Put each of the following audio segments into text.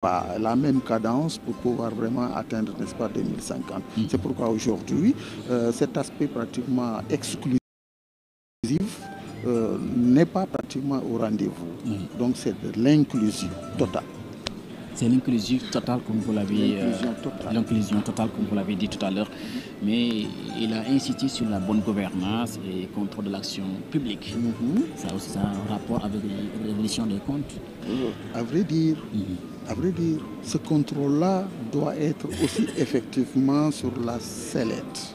pas la même cadence pour pouvoir vraiment atteindre, n'est-ce pas, 2050. C'est pourquoi aujourd'hui, cet aspect pratiquement exclusif n'est pas pratiquement au rendez-vous. Donc c'est de l'inclusion totale. C'est l'inclusion totale, comme vous l'avez l'inclusion totale, comme vous l'avez dit tout à l'heure. Mais il a insisté sur la bonne gouvernance et contrôle de l'action publique. Ça aussi, ça a un rapport avec la révolution des comptes. À vrai dire, ce contrôle-là doit être aussi effectivement sur la sellette.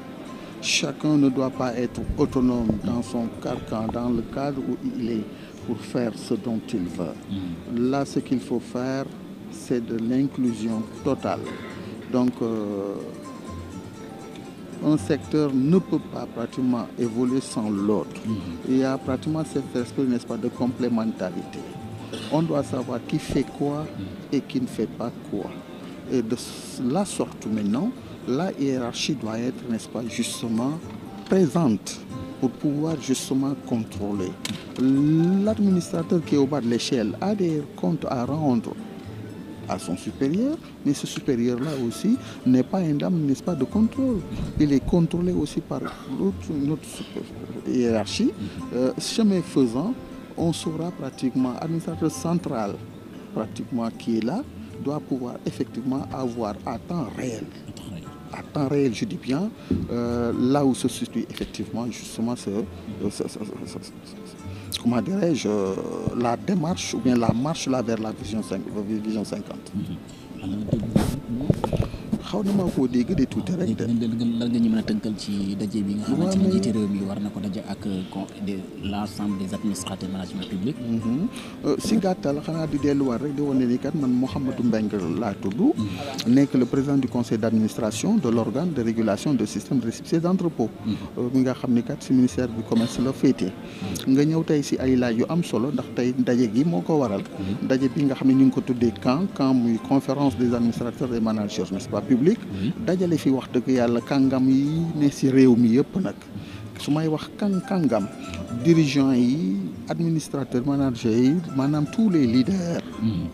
Chacun ne doit pas être autonome dans son carcan, dans le cadre où il est, pour faire ce dont il veut. Là, ce qu'il faut faire, c'est de l'inclusion totale. Donc, un secteur ne peut pas pratiquement évoluer sans l'autre. Il y a pratiquement cet esprit, n'est-ce pas, de complémentarité. On doit savoir qui fait quoi et qui ne fait pas quoi. Et de la sorte maintenant, la hiérarchie doit être, n'est-ce pas, justement présente pour pouvoir justement contrôler. L'administrateur qui est au bas de l'échelle a des comptes à rendre à son supérieur, mais ce supérieur-là aussi n'est pas un dame, n'est-ce pas, de contrôle. Il est contrôlé aussi par notre hiérarchie. Chemin faisant, on saura pratiquement, administrateur central pratiquement qui est là, doit pouvoir effectivement avoir à temps réel, je dis bien, là où se situe effectivement justement comment dirais-je, la démarche ou bien la marche là vers la vision 50. xaw na maa koo dégg de tuuti rek de. lan nga ñu mën a tënkal ci daje bi nga xamante ne njiité réew mi war na ko daje ak l'ensemble des administrateurs management public. si gàttal xanaa di delluwaat rek di wane ni kat man Mouhamadou Mbengue laa tudd. nekk le président du conseil d'administration de l'organe de régulation de système de récépissé d'entrepôt. mi nga xam ni kat si ministère du commerce la féetee. nga ñëw tey si ay laaj yu am solo ndax tey daje gi moo ko waral. daje bi nga xam ne ñu ngi ko tuddee CAN muy conférence des administrateurs et managers, n'est-ce pas, public. dajale fi wax dëgg yàlla kàngam yi ne si réew mi yëpp nag su may wax kàngam dirigeants yi administrateurs managers yi maanaam tous les leaders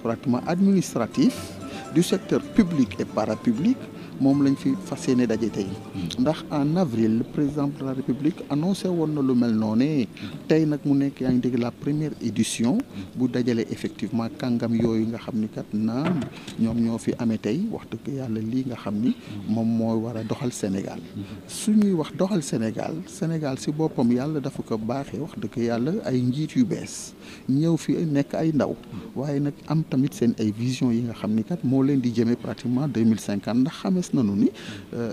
pratiquement administratifs du secteur public et parapublic moom lañ fi fas yéene daje tey ndax en avril le président de la République annoncé woon na lu mel noonu tey nag mu nekk yaa ngi dégg la première édition bu dajale effectivement kàngam yooyu nga xam ni kat naam ñoom ñoo fi amee tey wax dëgg yàlla lii nga xam ni moom moo war a doxal Sénégal su ñuy wax doxal Sénégal si boppam yàlla dafa ko baaxee wax dëgg yàlla ay njiit yu bees ñëw fi nekk ay ndaw waaye nag am tamit seen ay vision yi nga xam ni kat moo leen di jëmee pratiquement 2050 ndax xamees nanu ni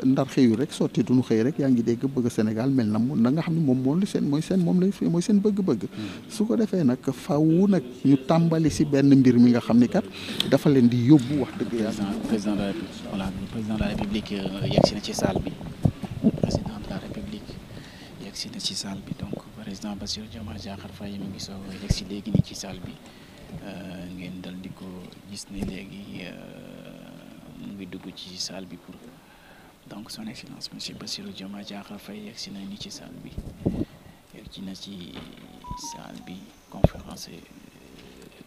ndar xëyu rek sotti duñu xëy rek yaa ngi dégg bëgg Sénégal mel na nga xam ne moom mooy seen bëgg-bëgg su ko defee nag faw nag ñu tàmbali si benn mbir mi nga xam ni kat dafa leen di yóbbu wax dëgg yàlla. président de la République yegsi na ci salle bi président de la République yegsi na ci salle bi donc président Bassirou Diomaye Diakhar Faye mu ngi soog a yegsi léegi nii ci salle bi ngeen dal di ko gis ne léegi mu ngi dugg ci salle bi pour donc son excellence monsieur Bassirou Diomaye Diakhar Faye yegsi na ni ci salle bi yegsi na ci salle bi conférence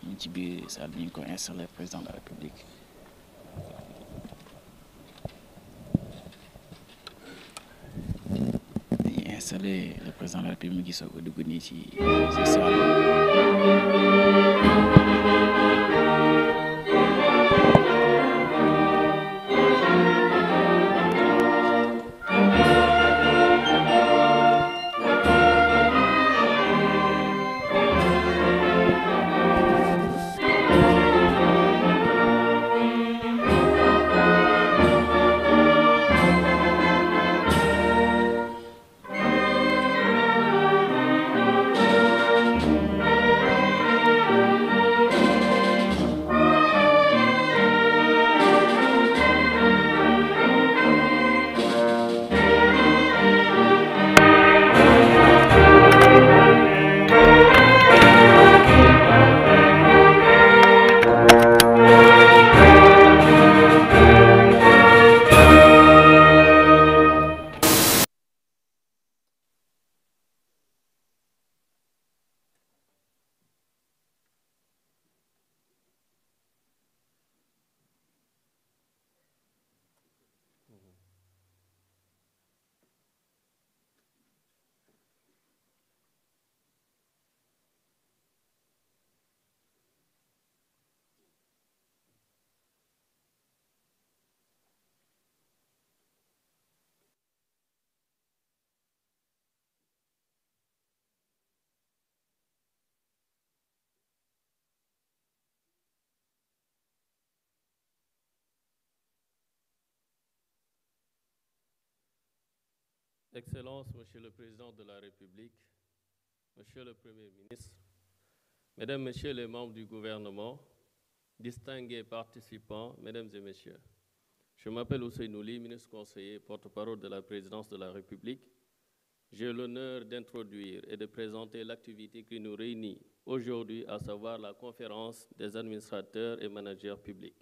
ñu ci biir salle bi ñu ngi ko installé président de la République. dañuy installé le président de la République mu ngi soog a dugg nii ci salle Excellences, Monsieur le Président de la République, Monsieur le Premier ministre, Mesdames, Messieurs les membres du gouvernement, distingués participants, Mesdames et Messieurs, je m'appelle Ousseynou Ly, ministre conseiller, porte-parole de la Présidence de la République. J'ai l'honneur d'introduire et de présenter l'activité qui nous réunit aujourd'hui, à savoir la conférence des administrateurs et managers publics.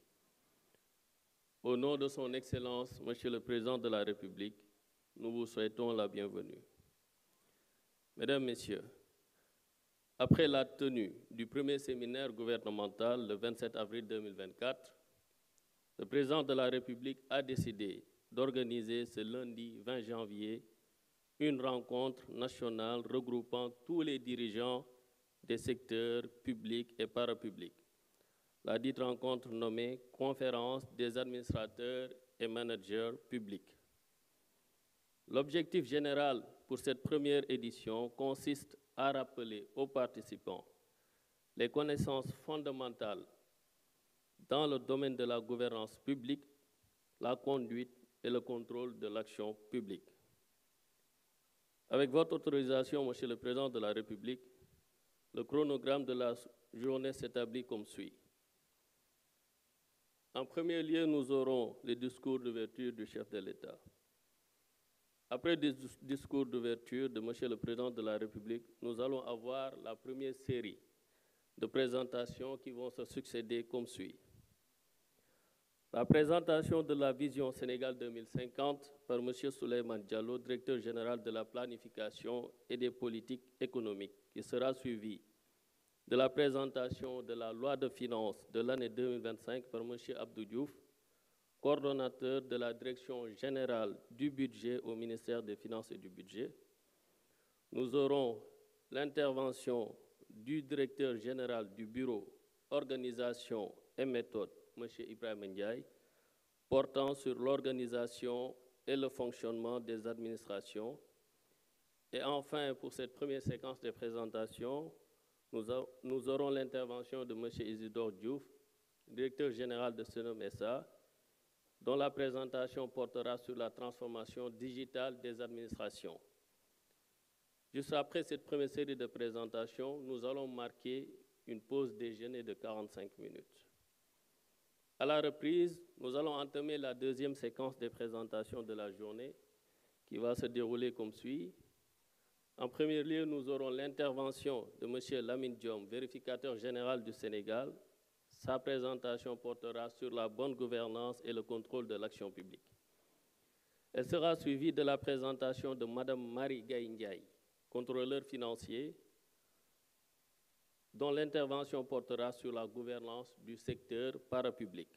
Au nom de son Excellence, Monsieur le Président de la République, nous vous souhaitons la bienvenue. Mesdames, Messieurs, après la tenue du premier séminaire gouvernemental le 27 avril 2024, le Président de la République a décidé d'organiser ce lundi 20 janvier une rencontre nationale regroupant tous les dirigeants des secteurs publics et parapublics. La dite rencontre nommée Conférence des administrateurs et managers publics. L'objectif général pour cette première édition consiste à rappeler aux participants les connaissances fondamentales dans le domaine de la gouvernance publique, la conduite et le contrôle de l'action publique. Avec votre autorisation, Monsieur le Président de la République, le chronogramme de la journée s'établit comme suit. En premier lieu, nous aurons le discours d'ouverture du chef de l'État. Après le discours d'ouverture de Monsieur le Président de la République, nous allons avoir la première série de présentations qui vont se succéder comme suit. La présentation de la vision Sénégal 2050 par M. Souleymane Diallo, directeur général de la planification et des politiques économiques, qui sera suivie de la présentation de la loi de finances de l'année 2025 par M. Abdou Diouf, coordonnateur de la direction générale du budget au ministère des Finances et du Budget. Nous aurons l'intervention du directeur général du bureau organisation et méthode, M. Ibrahim Ndiaye, portant sur l'organisation et le fonctionnement des administrations. Et enfin, pour cette première séquence de présentation, nous aurons l'intervention de M. Isidore Diouf, directeur général de Senom SA, dont la présentation portera sur la transformation digitale des administrations. Juste après cette première série de présentations, nous allons marquer une pause déjeuner de 45 minutes. À la reprise, nous allons entamer la deuxième séquence des présentations de la journée qui va se dérouler comme suit. En premier lieu, nous aurons l'intervention de M. Lamine Diom, vérificateur général du Sénégal. Sa présentation portera sur la bonne gouvernance et le contrôle de l'action publique. Elle sera suivie de la présentation de Mme Marie Gaye Ndiaye, contrôleur financier, dont l'intervention portera sur la gouvernance du secteur parapublic.